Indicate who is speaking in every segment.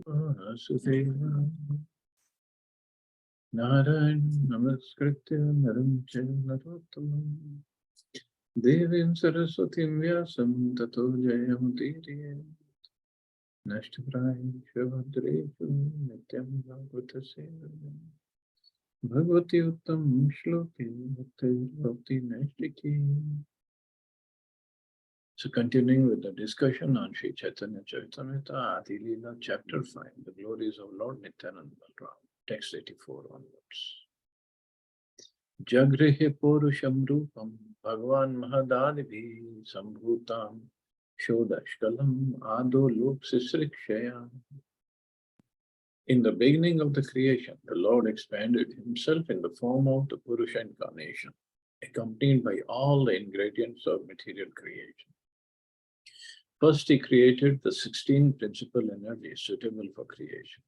Speaker 1: Vasudeva Narayan Namaskritya Naram Chaiva Narottamam Devim Saraswatim Vyasam Tato Jayamudiriye Nashtaprayam Shavadreshu Nityam Bhagavata Sevayam Bhagavati Uttam Shloki Bhakti Nashtiki. So continuing with the discussion on Sri Chaitanya Charitamrita, Adi Lila, Chapter 5, The Glories of Lord Nityananda Balram, text 84 onwards. Jagrihe Purusham Rupam Bhagavan Mahadadibhi Sambhutam Shodashkalam Ado Lok Sisrikshaya. In the beginning of the creation, the Lord expanded himself in the form of the Purusha incarnation, accompanied by all the ingredients of material creation. First, he created the 16 principal energies suitable for creation.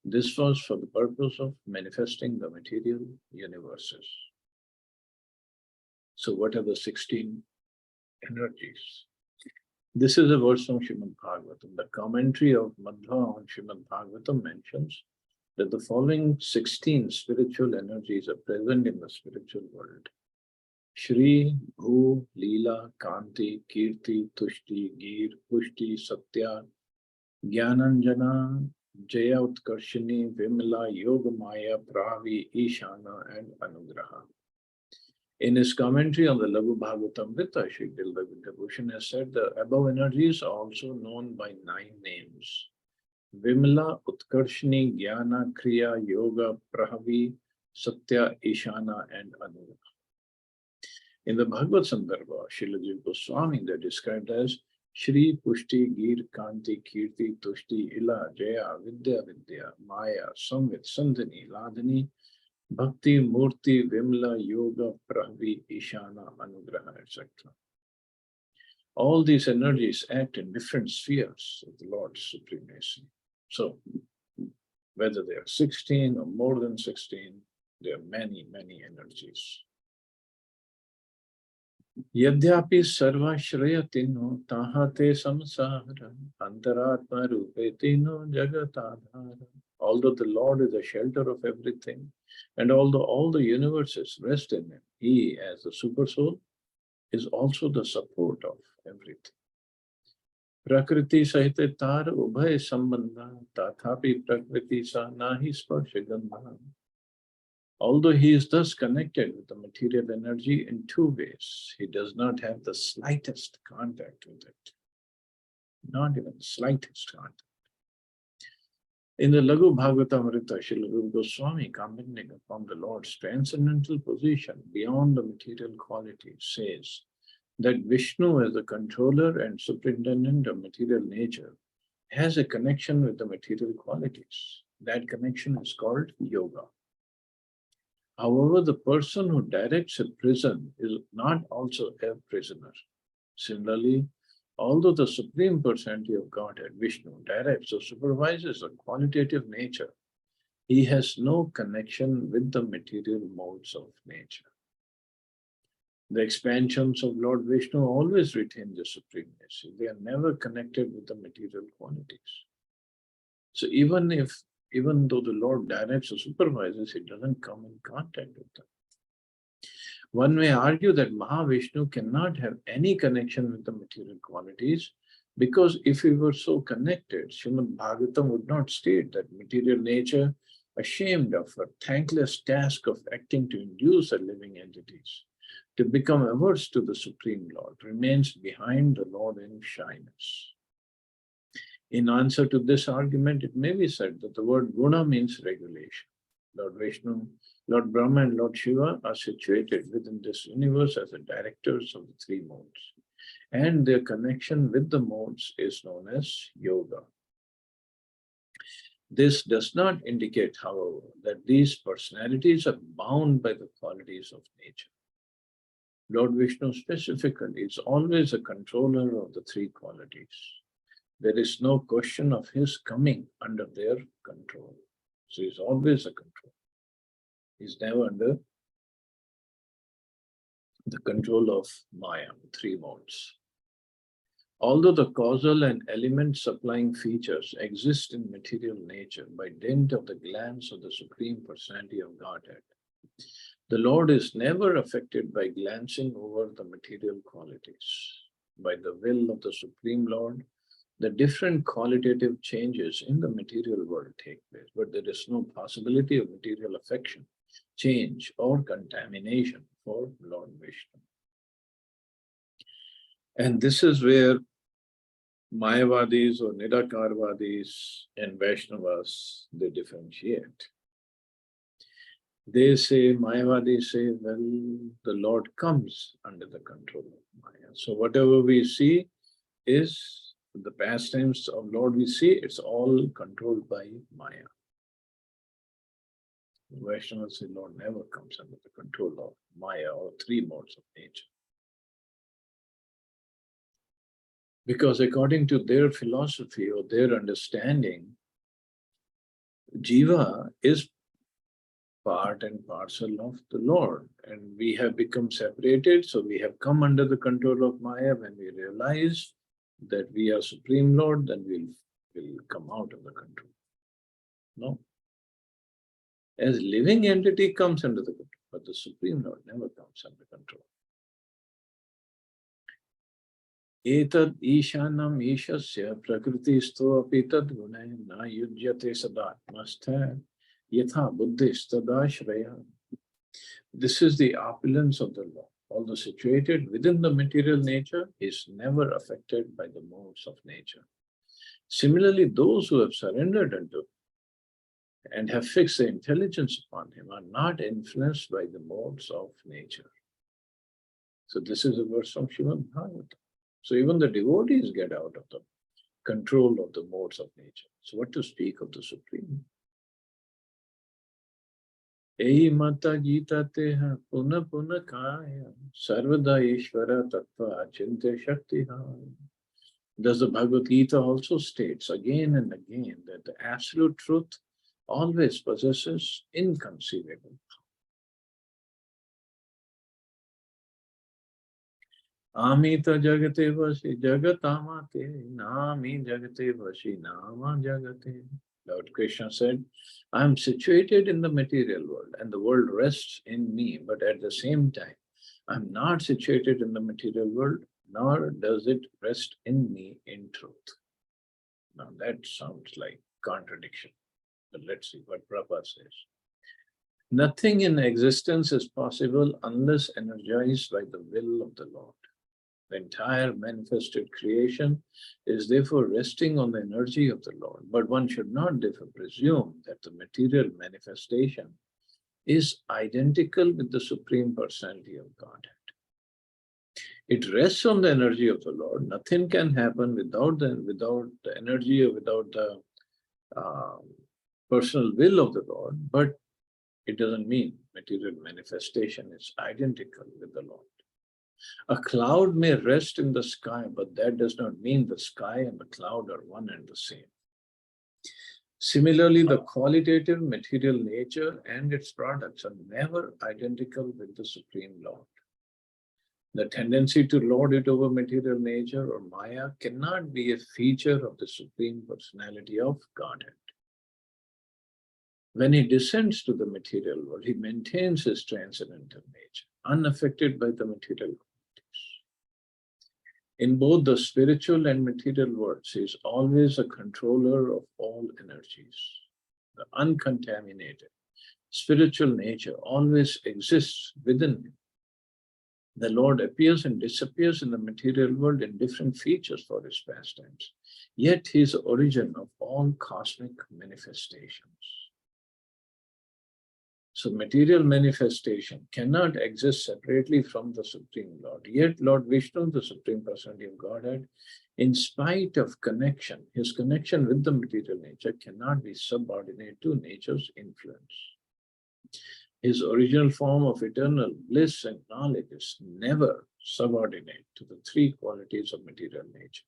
Speaker 1: This was for the purpose of manifesting the material universes. So what are the 16 energies? This is a verse from Srimad Bhagavatam. The commentary of Madhva on Srimad Bhagavatam mentions that the following 16 spiritual energies are present in the spiritual world. Shri, Bhu, Lila, Kanti, Kirti, Tushti, Gir, Pushti, Satya, Jnananjana, Jaya Utkarshini, Vimala, Yogamaya, Pravi, Ishana, and Anugraha. In his commentary on the Laghu Bhagavatamrita, Sri Dilda Vidyabhushan has said the above energies are also known by 9 names. Vimala, Utkarshini, Jnana, Kriya, Yoga, Pravi, Satya, Ishana, and Anugraha. In the Bhagavad Sandarbha, Srila Jiva Goswami, they are described as Shri, Pushti, Gir, Kanti, Kirti, Tushti, Ila, Jaya, Vidya, Vidya, Maya, Samvit, Sandhini, Ladhani, Bhakti, Murti, Vimla, Yoga, Pravi, Ishana, Anugraha, etc. All these energies act in different spheres of the Lord's supremacy. So, whether they are 16 or more than 16, there are many, many energies. Yadyapi sarvashrayatino tahate samsara antaratma rupetino jagatadhara. Although the Lord is the shelter of everything, and although all the universes rest in him, he, as the Supersoul, is also the support of everything. Prakriti sahite tar ubhay sambandha tathapi prakriti sa nahi sparshagandha. Although he is thus connected with the material energy in 2 ways, he does not have the slightest contact with it. Not even the slightest contact. In the Laghu Bhagavatamrita, Srila Rupa Goswami, commenting upon the Lord's transcendental position beyond the material qualities, says that Vishnu, as the controller and superintendent of material nature, has a connection with the material qualities. That connection is called yoga. However, the person who directs a prison is not also a prisoner. Similarly, although the Supreme Personality of Godhead, Vishnu, directs or supervises the qualitative nature, he has no connection with the material modes of nature. The expansions of Lord Vishnu always retain the supremacy. They are never connected with the material qualities. So even though the Lord directs or supervises, he doesn't come in contact with them. One may argue that Mahavishnu cannot have any connection with the material qualities, because if he were so connected, Srimad Bhagavatam would not state that material nature, ashamed of her thankless task of acting to induce the living entities to become averse to the Supreme Lord, remains behind the Lord in shyness. In answer to this argument, it may be said that the word guna means regulation. Lord Vishnu, Lord Brahma, and Lord Shiva are situated within this universe as the directors of the 3 modes, and their connection with the modes is known as yoga. This does not indicate, however, that these personalities are bound by the qualities of nature. Lord Vishnu specifically is always a controller of the 3 qualities. There is no question of his coming under their control. So he's always a control. He's never under the control of Maya, 3 modes. Although the causal and element supplying features exist in material nature by dint of the glance of the Supreme Personality of Godhead, the Lord is never affected by glancing over the material qualities. By the will of the Supreme Lord, the different qualitative changes in the material world take place, but there is no possibility of material affection, change, or contamination for Lord Vishnu. And this is where Mayavadis or Nirakarvadis and Vaishnavas, they differentiate. They say, Mayavadis say, well, the Lord comes under the control of Maya. So whatever we see is the pastimes of Lord we see, it's all controlled by Maya. Vaishnavas say, Lord never comes under the control of Maya or three modes of nature. Because according to their philosophy or their understanding, Jiva is part and parcel of the Lord, and we have become separated, so we have come under the control of Maya. When we realize that we are Supreme Lord, then we'll come out of the control. No. As living entity comes under the control, but the Supreme Lord never comes under control. Etad ishanam ishasya prakritisto api tad gunay na yujyate sadatmastha yatha buddhistada shraya. This is the opulence of the Lord. Although situated within the material nature, is never affected by the modes of nature. Similarly, those who have surrendered unto and have fixed their intelligence upon him are not influenced by the modes of nature. So this is a verse from Srimad Bhagavatam. So even the devotees get out of the control of the modes of nature. So what to speak of the Supreme? Ehi mata gita teha puna puna kaya sarvada ishvara tattva achinte shakti. Thus the Bhagavad Gita also states again and again that the absolute truth always possesses inconceivable. Amita jagate vashi jagatamate nami jagate vashi nama jagate. Lord Krishna said, I am situated in the material world and the world rests in me, but at the same time, I am not situated in the material world, nor does it rest in me in truth. Now that sounds like contradiction, but let's see what Prabhupada says. Nothing in existence is possible unless energized by the will of the Lord. The entire manifested creation is therefore resting on the energy of the Lord. But one should not therefore presume that the material manifestation is identical with the Supreme Personality of Godhead. It rests on the energy of the Lord. Nothing can happen without the energy or without the personal will of the Lord, but it doesn't mean material manifestation is identical with the Lord. A cloud may rest in the sky, but that does not mean the sky and the cloud are one and the same. Similarly, the qualitative material nature and its products are never identical with the Supreme Lord. The tendency to lord it over material nature or Maya cannot be a feature of the Supreme Personality of Godhead. When he descends to the material world, he maintains his transcendental nature, unaffected by the material qualities. In both the spiritual and material worlds, he is always a controller of all energies. The uncontaminated spiritual nature always exists within him. The Lord appears and disappears in the material world in different features for his pastimes, yet he is the origin of all cosmic manifestations. So material manifestation cannot exist separately from the Supreme Lord. Yet Lord Vishnu, the Supreme Personality of Godhead, in spite of connection, his connection with the material nature cannot be subordinate to nature's influence. His original form of eternal bliss and knowledge is never subordinate to the three qualities of material nature.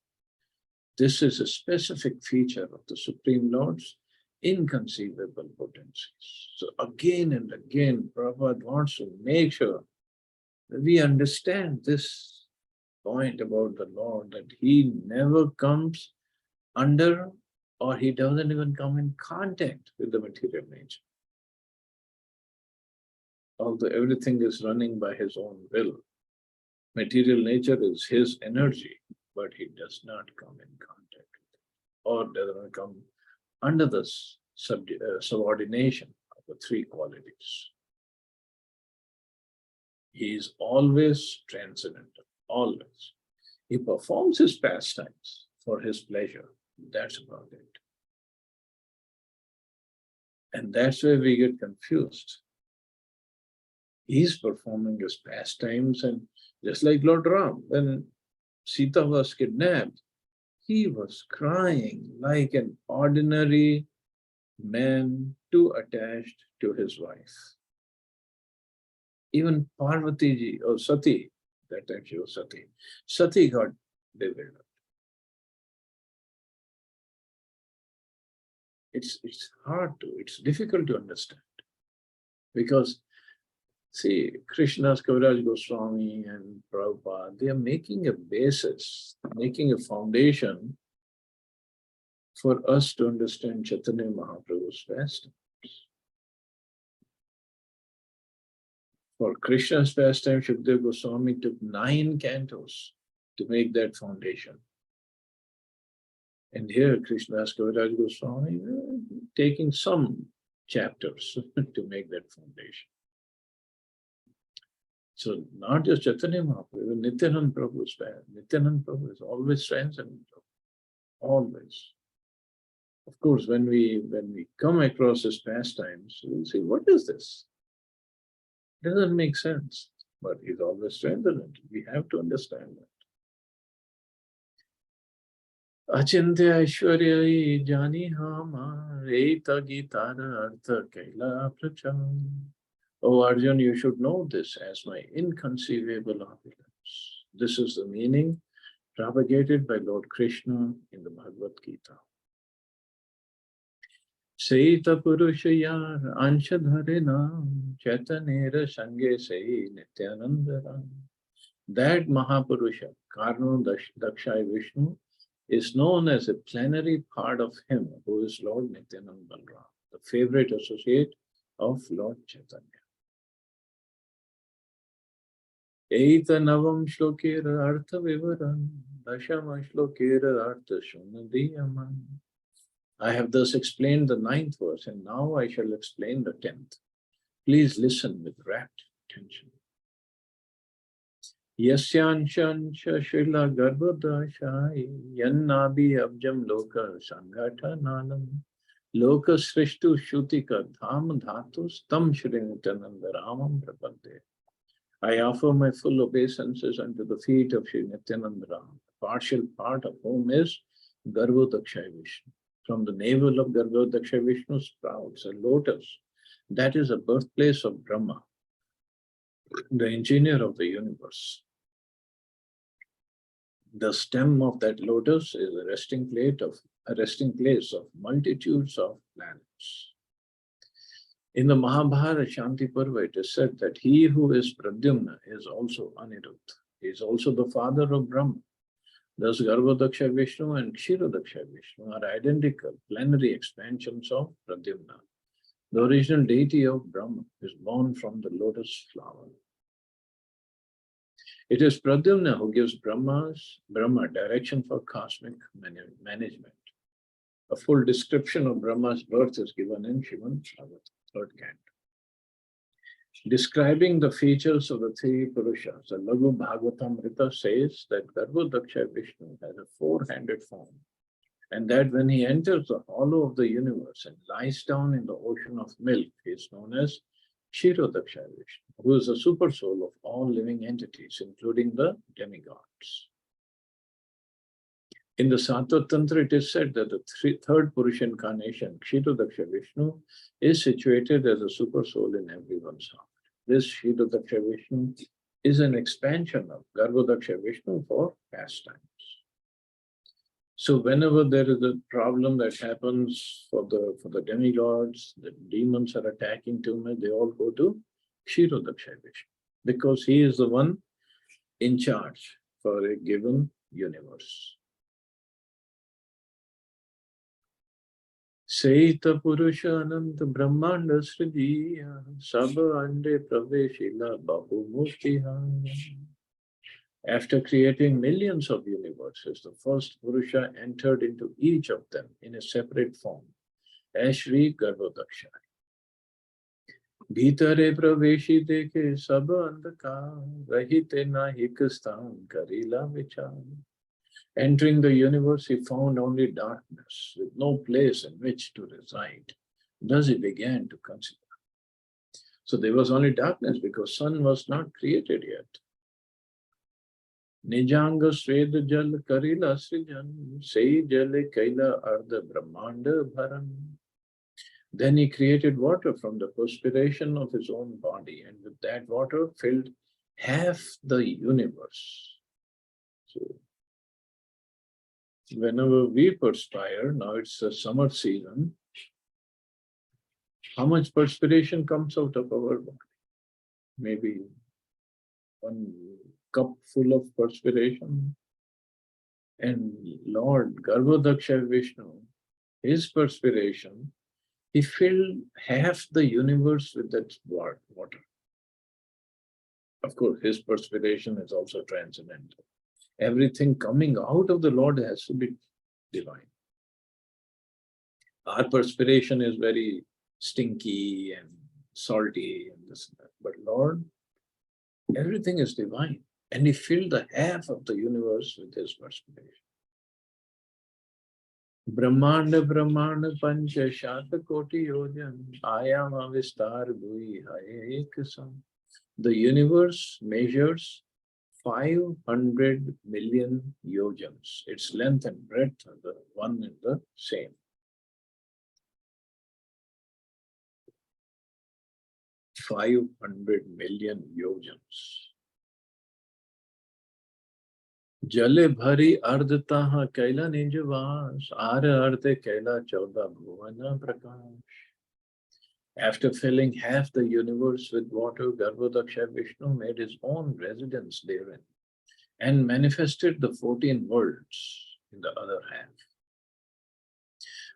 Speaker 1: This is a specific feature of the Supreme Lord's inconceivable potencies. So again and again, Prabhupada wants to make sure that we understand this point about the Lord, that he never comes under, or he doesn't even come in contact with the material nature. Although everything is running by his own will, material nature is his energy, but he does not come in contact with it, or does not come under the subordination of the three qualities. He is always transcendental, always. He performs his pastimes for his pleasure. That's about it. And that's where we get confused. He's performing his pastimes, and just like Lord Ram, when Sita was kidnapped, he was crying like an ordinary man too attached to his wife. Even Parvati ji, or Sati, that time she was Sati, Sati got bewildered. It's hard to, it's difficult to understand. Because, see, Krishna's Kaviraj Goswami and Prabhupada, they are making a basis, making a foundation for us to understand Chaitanya Mahaprabhu's pastime. For Krishna's pastime, Shukdev Goswami took 9 cantos to make that foundation. And here, Krishna's Kaviraj Goswami taking some chapters to make that foundation. So, not just Chaitanya Mahaprabhu, even Nityananda Prabhu's past. Nityananda Prabhu is always transcendental, always. Of course, when we come across his pastimes, we'll say, what is this? It doesn't make sense, but he's always transcendental. We have to understand that. Achintya Aishwarya Jani Hama Reta Gitara Artha Kaila Pracham. Oh Arjun, you should know this as my inconceivable opulence. This is the meaning propagated by Lord Krishna in the Bhagavad Gita. Seita Purushayar Anshadharena Chaitanera Sange Sei Nityanandara. That Mahapurusha, Karno Dakshai Vishnu, is known as a plenary part of him who is Lord Nityananda Balram, the favorite associate of Lord Chaitanya. Eita Navam Shlokera Artha Vivaran Dashama Shlokera Artha Shunadiyaman. I have thus explained the 9th verse, and now I shall explain the 10th. Please listen with rapt attention. Yasyanshansha Shila Garbhodashai Yannabi Abjam Loka Sangatananam Loka Srishtu Shutika Dham Dhatus Tam Shri Nityananda Ramam Prapante. I offer my full obeisances unto the feet of Shri Nityananda Ram, partial part of whom is Garbhodakshai Vishnu. From the navel of Garbhodakshai Vishnu sprouts a lotus that is a birthplace of Brahma, the engineer of the universe. The stem of that lotus is a resting place of multitudes of planets. In the Mahabharata Shanti Parva, it is said that he who is Pradyumna is also Aniruddha. He is also the father of Brahma. Thus, Garbhodaksha Vishnu and Kshirodaksha Vishnu are identical plenary expansions of Pradyumna. The original deity of Brahma is born from the lotus flower. It is Pradyumna who gives Brahma direction for cosmic management. A full description of Brahma's birth is given in Srimad Bhagavatam, 3rd canto. Describing the features of the 3 Purushas, the Laghu Bhagavatamrita says that Garbhodaksha Vishnu has a 4-handed form, and that when he enters the hollow of the universe and lies down in the ocean of milk, he is known as Kshirodaksha Vishnu, who is the super soul of all living entities, including the demigods. In the Sattva Tantra, it is said that the 3rd Purusha incarnation, Kshirodaksha Vishnu, is situated as a super soul in everyone's heart. This Kshirodaksha Vishnu is an expansion of Garbhodaksha Vishnu for pastimes. So whenever there is a problem that happens for the demigods, the demons are attacking too much, they all go to Kshirodaksha Vishnu, because he is the one in charge for a given universe. Seita Purusha Ananta Brahmanda Srijiya Sabha Ande Praveshila Bahu Murtiha. After creating millions of universes, the first Purusha entered into each of them in a separate form, as Shri Garbhodaksha. Bhitare praveshi dekhe sab andhakar, rahite na hikastan karila vichar. Entering the universe, he found only darkness, with no place in which to reside. Thus he began to consider. So there was only darkness because sun was not created yet. Nijanga Sveda Jal Karila Srijan, Sei Jale Kaila Ardha Brahmanda Bharan. Then he created water from the perspiration of his own body, and with that water filled half the universe. So whenever we perspire, now it's the summer season, how much perspiration comes out of our body? Maybe 1 cup full of perspiration. And Lord Garbhodaksha Vishnu, his perspiration, he filled half the universe with that water. Of course, his perspiration is also transcendental. Everything coming out of the Lord has to be divine. Our perspiration is very stinky and salty and this and that. But Lord, everything is divine. And he filled the half of the universe with his perspiration. Brahmanda Brahmanda Pancha Shata Koti Yojan Ayama Vistar Bhui Haye Ekasam. The universe measures 500 million yojans. Its length and breadth are the one and the same. $500 million yojans. Jale bhari ardhataha kaila nijavas, ara ardhe kaila chauda bhuvana prakash. After filling half the universe with water, Garbhodaksha Vishnu made his own residence therein and manifested the 14 worlds in the other half.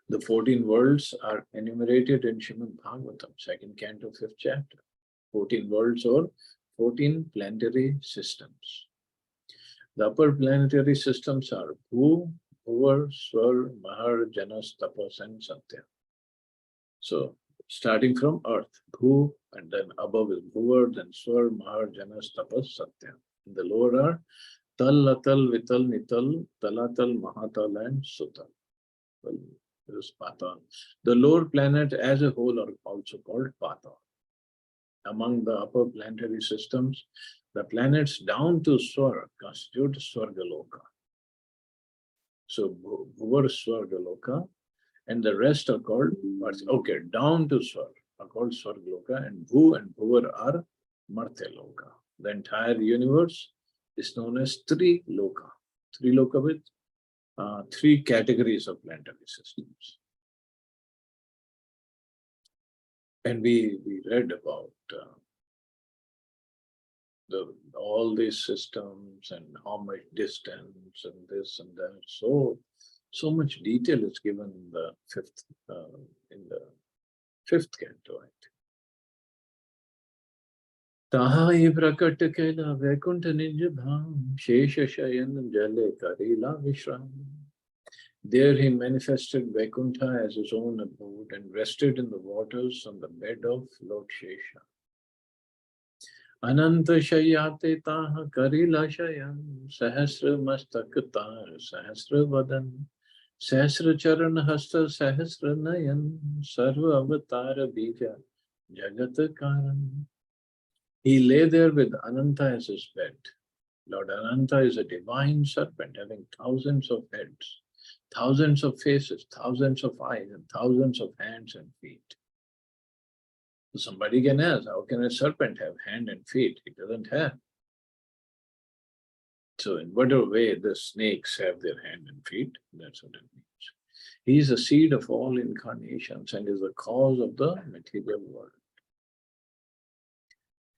Speaker 1: The 14 worlds are enumerated in Srimad Bhagavatam, 2nd canto, 5th chapter. 14 worlds or 14 planetary systems. The upper planetary systems are Bhu, Bhuvar, Swar, Mahar, Janas, Tapas, and Satya. So, starting from Earth, Bhu, and then above is Bhuvar, then Swar, Mahar, Janas, Tapas, Satya. In the lower are Tal, Latal, Vital, Nital, Talatal, Mahatal, and Sutal. Well, there is Patal. The lower planet as a whole are also called Patal. Among the upper planetary systems, the planets down to Swar constitute Swargaloka. So Bhuvar Swargaloka, and the rest are called, okay, down to Swar are called Swargaloka, and Bhu and Bhuvar are Martyaloka. The entire universe is known as Triloka. Triloka with 3 categories of planetary systems. And we read about all these systems and how much distance and this and that. So much detail is given in the fifth canto. Tahai prakat kela Vaikuntha Nija Dham Shesha Shayan Jale Karila Vishram. There he manifested Vaikuntha as his own abode and rested in the waters on the bed of Lord Shesha. Ananta Shayate Taha Karila Shayan Sahasra Mastakatar Sahasra Vadan Sahasra Charan Hasta Sahasra Nayan Sarva Avatara Bija Jagata Karan. He lay there with Ananta as his bed. Lord Ananta is a divine serpent having thousands of heads, thousands of faces, thousands of eyes, and thousands of hands and feet. Somebody can ask, how can a serpent have hand and feet? It doesn't have. So in whatever way the snakes have their hand and feet, that's what it means. He is the seed of all incarnations and is the cause of the material world.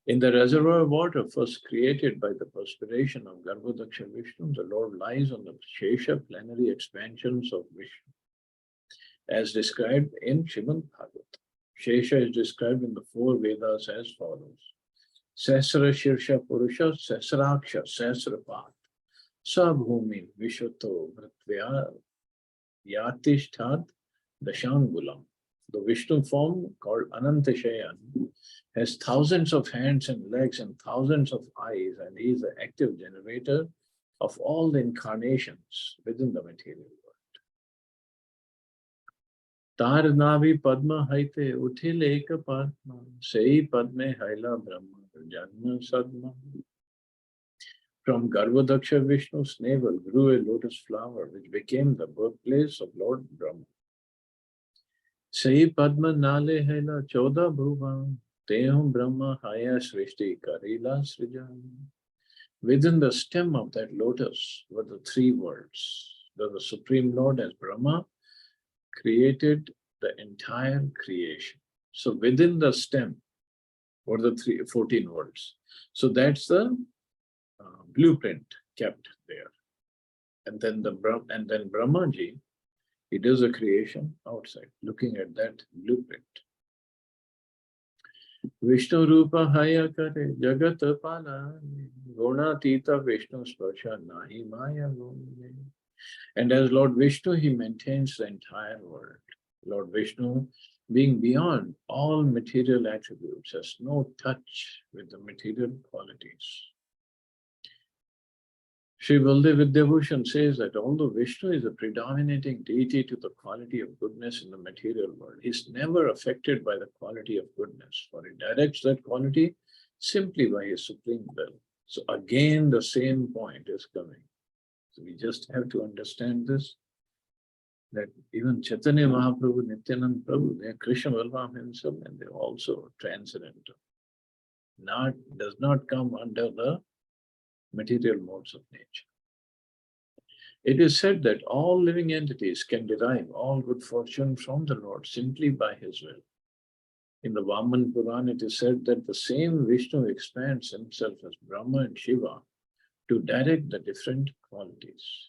Speaker 1: In the reservoir of water first created by the perspiration of Garbhodaksha Vishnu, the Lord lies on the Shesha plenary expansions of Vishnu, as described in Srimad Bhagavatam. Shesha is described in the four Vedas as follows. Sahasra Shirsha Purusha Sahasraksha Sahasrapat Sabhumi Vishwato Vritvya Yatishthat Dashangulam. The Vishnu form called Anantashayan has thousands of hands and legs and thousands of eyes, and he is the active generator of all the incarnations within the material world. Tar navi padma haite uthil eka padma sei padme haila brahma janma sadma. From Garbhodaksha Vishnu's navel grew a lotus flower which became the birthplace of Lord Brahma. Sei padma nale haila choda bhuvan tehum brahma haya srishti karila srijan. Within the stem of that lotus were the three worlds. The Supreme Lord as Brahma created the entire creation. So within the stem were the 14 worlds. So that's the blueprint kept there. And then Brahmaji, he does a creation outside, looking at that blueprint. Vishnu Rupa Haya Kare Jagat Pala Guna Tita Vishnu Sparsha Nahi Maya Gune. And as Lord Vishnu, he maintains the entire world. Lord Vishnu, being beyond all material attributes, has no touch with the material qualities. Sri Baldev Vidyabhushan says that although Vishnu is a predominating deity to the quality of goodness in the material world, he is never affected by the quality of goodness, for he directs that quality simply by his supreme will. So again, the same point is coming. So we just have to understand this, that even Chaitanya Mahaprabhu, Nityanand Prabhu, they are Krishna Balram himself, and they're also transcendental. Does not come under the material modes of nature. It is said that all living entities can derive all good fortune from the Lord simply by his will. In the Vaman Puran, it is said that the same Vishnu expands himself as Brahma and Shiva to direct the different qualities.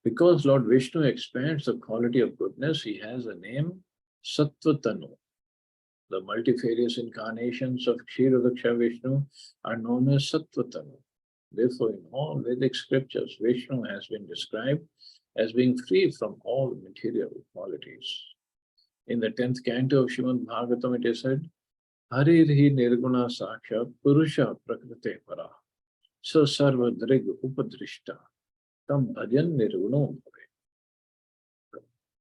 Speaker 1: Because Lord Vishnu expands the quality of goodness, he has a name, Sattvatanu. The multifarious incarnations of Kshirodaksha Vishnu are known as Sattvatanu. Therefore, in all Vedic scriptures, Vishnu has been described as being free from all material qualities. In the 10th canto of Srimad Bhagavatam, it is said, Harirhi nirguna sakshat purusha prakrite para sa sarva drig upadrishta tam bhajan nirguno bhave.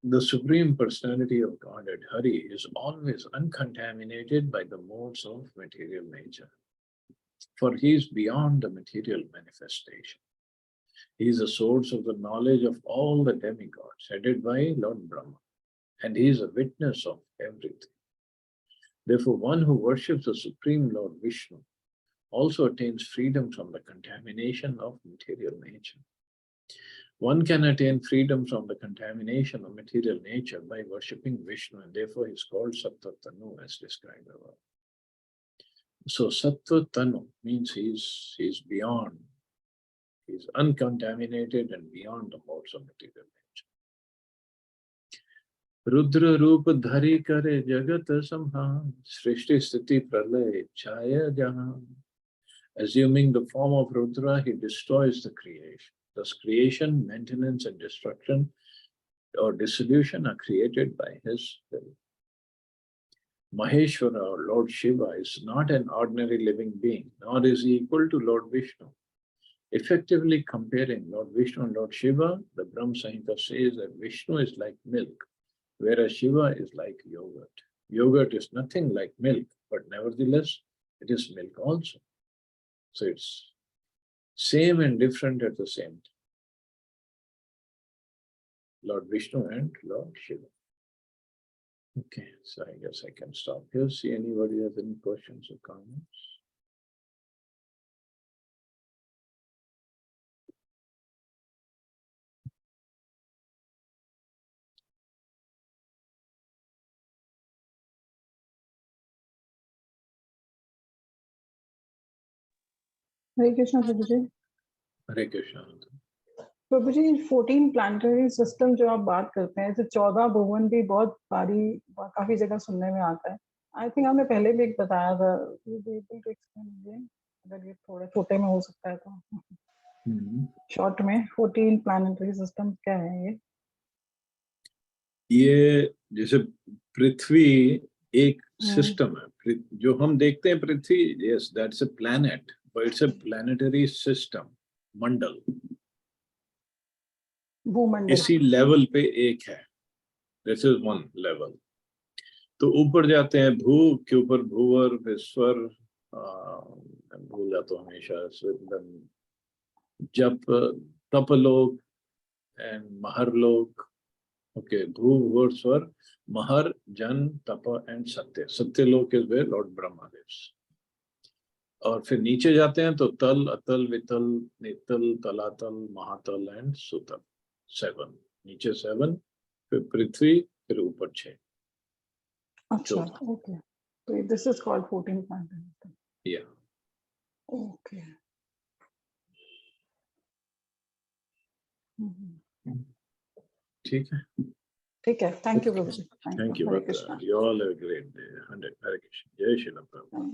Speaker 1: The Supreme Personality of Godhead, Hari, is always uncontaminated by the modes of material nature, for he is beyond the material manifestation. He is the source of the knowledge of all the demigods, headed by Lord Brahma, and he is a witness of everything. Therefore, one who worships the Supreme Lord Vishnu also attains freedom from the contamination of material nature. One can attain freedom from the contamination of material nature by worshipping Vishnu, and therefore he is called Sattvatanu as described above. So Sattvatanu means he's beyond, he's uncontaminated and beyond the modes of material nature. Rudra Rupa Dhari Kare Jagat Samhan Srishti Sthiti Pralay Chaya Jahan. Assuming the form of Rudra, he destroys the creation. Thus, creation, maintenance, and destruction or dissolution are created by his will. Maheshwara, or Lord Shiva, is not an ordinary living being, nor is he equal to Lord Vishnu. Effectively comparing Lord Vishnu and Lord Shiva, the Brahma Samhita says that Vishnu is like milk, whereas Shiva is like yogurt. Yogurt is nothing like milk, but nevertheless, it is milk also. So it's same and different at the same time. Lord Vishnu and Lord Shiva. Okay, so I guess I can stop here. See anybody has any questions or comments?
Speaker 2: Hare Krishna Prabhu ji.
Speaker 1: Hare Krishna.
Speaker 2: Prabhu ji 14 planetary system जो आप बात करते हैं, जैसे 14 भुवन भी बहुत काफी जगह सुनने में आता है। आई थिंक आपने पहले भी एक बताया था, अगर ये थोड़ा छोटे में हो सकता है तो शॉर्ट में 14 प्लानिटरी सिस्टम क्या है
Speaker 1: ये जैसे पृथ्वी एक सिस्टम है, जो हम देखते हैं पृथ्वी, yes that's a planet, but it's a planetary system, मंडल।
Speaker 2: भूमंडल।
Speaker 1: इसी लेवल पे एक है, दिस इज वन लेवल। तो ऊपर जाते हैं, भू के ऊपर भूवर, विश्वर, भूल जाता हूँ हमेशा, जप, तपलोक एंड महरलोक। ओके, भू भूवर स्वर, महर, जन, तप and Satya. Satyaloka is where lord Brahma lives. और फिर नीचे जाते हैं तो तल, अतल, वितल, नितल, तलातल, महातल एंड सुतल। 7 नीचे 7, फिर पृथ्वी, फिर ऊपर 6।
Speaker 2: अच्छा, ओके, तो दिस इज कॉल्ड 14 प्लानिटरी।
Speaker 1: या
Speaker 2: ओके।
Speaker 1: ठीक है,
Speaker 2: ठीक है, thank you Prabhu ji,
Speaker 1: thank you,
Speaker 2: Hare Krishna.
Speaker 1: you all have a great day. Hare Krishna, जय श्री राम।